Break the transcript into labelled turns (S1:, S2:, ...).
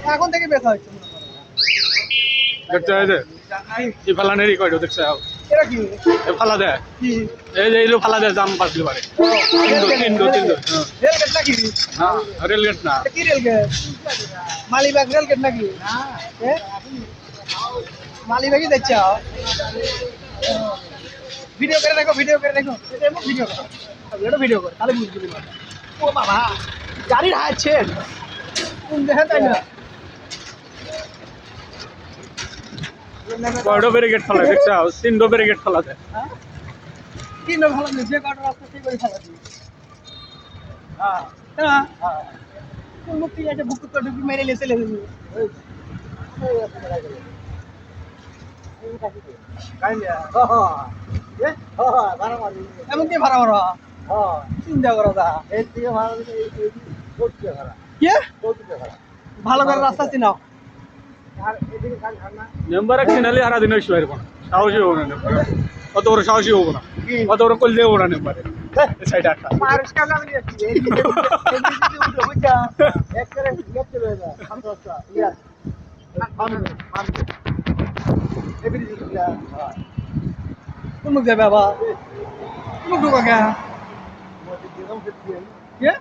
S1: এখন থেকে বেচা হচ্ছে
S2: দেখতে হয় যে এই ফালানেরই কয়টা দেখছে
S1: এটা কি
S2: ফালা দেয়
S1: কি
S2: এই যে এইগুলো ফালা দেয় জাম পাস পারে তিনটো
S1: রেলগেট নাকি
S2: হ্যাঁ রেলগেট না
S1: এটা কি রেলগেট মালিবাগ রেলগেট নাকি মালিবাগই দেখছ ভিডিও করে রাখো ভিডিও এটা এমন ভিডিও করো এটা ভিডিও কর তাহলে বুঝবি ও বাবা গাড়ির হাঁটছে কোন দেখে তাই না
S2: কয়টা ব্যারিকেড ফালা দেখছে তিনটো ব্যারিকেড ফালা দেয়
S1: তিনটা ভালো যে কটা রাস্তা সেই করে ফেলা দিই হ্যাঁ কোন মুক্তি আছে বুক তো ঢুকি মেরে লেসে লেগে এমন কি ভাড়া মারা চিন্তা করো তা ভালো করে রাস্তা চিনাও
S2: মেম্বার চিনালে সারা দিন এসে পারবো না সাহসী হবো না কত বড় সাহসী হবো না কত বড় করলে হবো না মেম্বারে সাইড আটটা
S1: কোন মুখ যাবে বাবা মুখ ঢুকা কে